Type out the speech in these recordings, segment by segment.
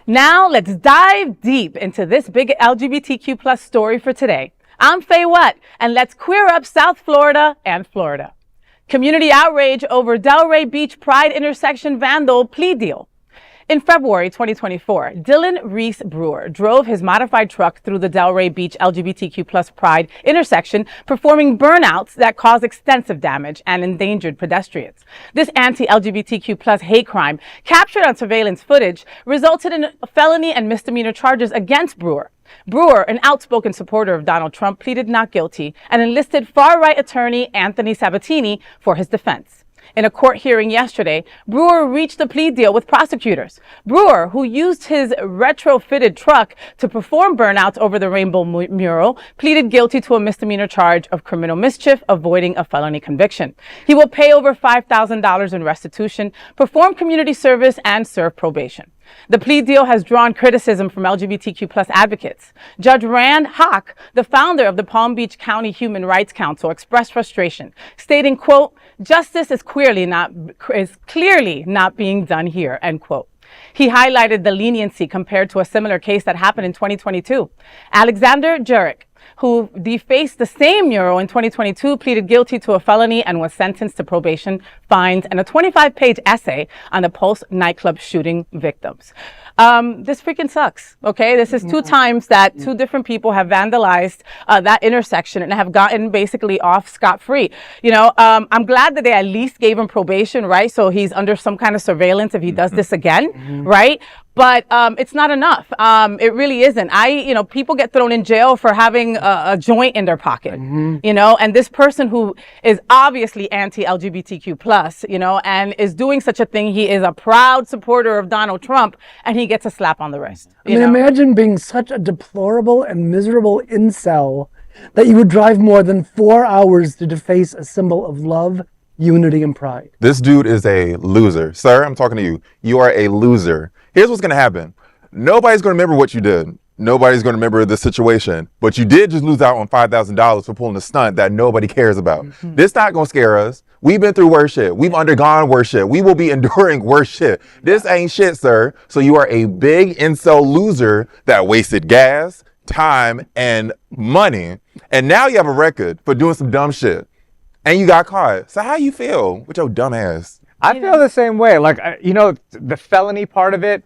Now let's dive deep into this big LGBTQ plus story for today. I'm Faye Watt, and let's queer up South Florida and Florida. Community outrage over Delray Beach Pride intersection vandal plea deal. In February 2024, Reese Brewer drove his modified truck through the Delray Beach LGBTQ plus Pride intersection, performing burnouts that caused extensive damage and endangered pedestrians. This anti-LGBTQ plus hate crime, captured on surveillance footage, resulted in felony and misdemeanor charges against Brewer. Brewer, an outspoken supporter of Donald Trump, pleaded not guilty and enlisted far-right attorney Anthony Sabatini for his defense. In a court hearing yesterday, Brewer reached a plea deal with prosecutors. Brewer, who used his retrofitted truck to perform burnouts over the rainbow mural, pleaded guilty to a misdemeanor charge of criminal mischief, avoiding a felony conviction. He will pay over $5,000 in restitution, perform community service, and serve probation. The plea deal has drawn criticism from LGBTQ plus advocates. Judge Rand Hoch, the founder of the Palm Beach County Human Rights Council, expressed frustration, stating, quote, "Justice is clearly not being done here," end quote. He highlighted the leniency compared to a similar case that happened in 2022. Alexander Jerich, who defaced the same mural in 2022, pleaded guilty to a felony and was sentenced to probation, fines, and a 25-page essay on the post-nightclub shooting victims. This freaking sucks, okay? This is two times that two different people have vandalized that intersection and have gotten basically off scot-free. You know, I'm glad that they at least gave him probation, right? So he's under some kind of surveillance if he does this again, right? But it's not enough. It really isn't. People get thrown in jail for having a joint in their pocket, you know, and this person who is obviously anti-LGBTQ plus, you know, and is doing such a thing, he is a proud supporter of Donald Trump, and he gets a slap on the wrist. Imagine being such a deplorable and miserable incel that you would drive more than 4 hours to deface a symbol of love, unity, and pride. This dude is a loser. Sir, I'm talking to you. You are a loser. Here's what's going to happen. Nobody's going to remember what you did. Nobody's going to remember the situation. But you did just lose out on $5,000 for pulling a stunt that nobody cares about. This not going to scare us. We've been through worse shit. We've undergone worse shit. We will be enduring worse shit. This ain't shit, sir. So you are a big incel loser that wasted gas, time, and money. And now you have a record for doing some dumb shit. And you got caught. So how you feel with your dumb ass? I feel the same way. Like, the felony part of it,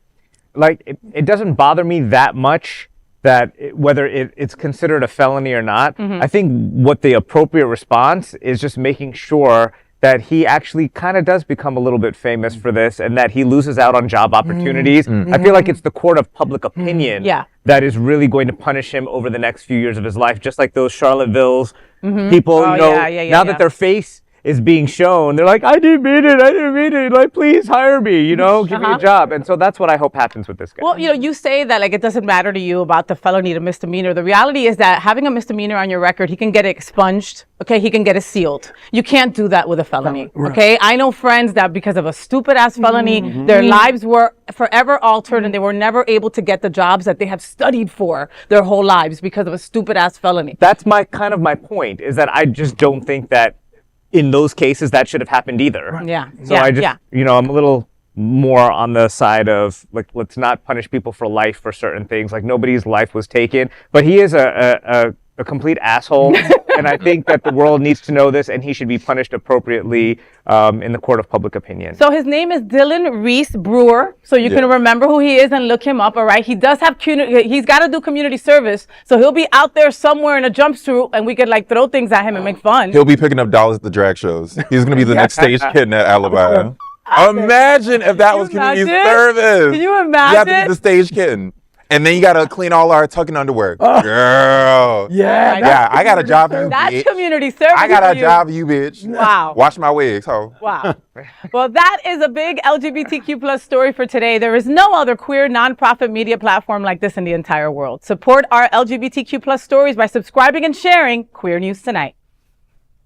like, it doesn't bother me that much that whether it's considered a felony or not. I think what the appropriate response is just making sure that he actually kind of does become a little bit famous for this and that he loses out on job opportunities. I feel like it's the court of public opinion that is really going to punish him over the next few years of his life, just like those Charlottesville's people, now that their face is being shown, they're like, I didn't mean it, like, please hire me, give me a job. And so that's what I hope happens with this guy. Well, you say that, like, it doesn't matter to you about the felony to misdemeanor. The reality is that having a misdemeanor on your record, he can get it expunged, okay? He can get it sealed. You can't do that with a felony, okay? I know friends that because of a stupid-ass felony, their lives were forever altered and they were never able to get the jobs that they have studied for their whole lives because of a stupid-ass felony. That's my point, is that I just don't think that in those cases that should have happened either. So I just, I'm a little more on the side of, like, let's not punish people for life for certain things. Like, nobody's life was taken, but he is a complete asshole. And I think that the world needs to know this, and he should be punished appropriately in the court of public opinion. So his name is Reese Brewer. So you can remember who he is and look him up, all right? He does have, he's got to do community service. So he'll be out there somewhere in a jumpsuit and we could, like, throw things at him and make fun. He'll be picking up dollars at the drag shows. He's going to be the next stage kid in that alibi. Imagine if that was community service. Can you imagine? You have to be the stage kid. And then you got to clean all our tucking underwear. Girl. I got a job for you, That's bitch. community service. I got a job for you, bitch. Wow. Wash my wigs, ho. Wow. Well, that is a big LGBTQ plus story for today. There is no other queer nonprofit media platform like this in the entire world. Support our LGBTQ plus stories by subscribing and sharing Queer News Tonight.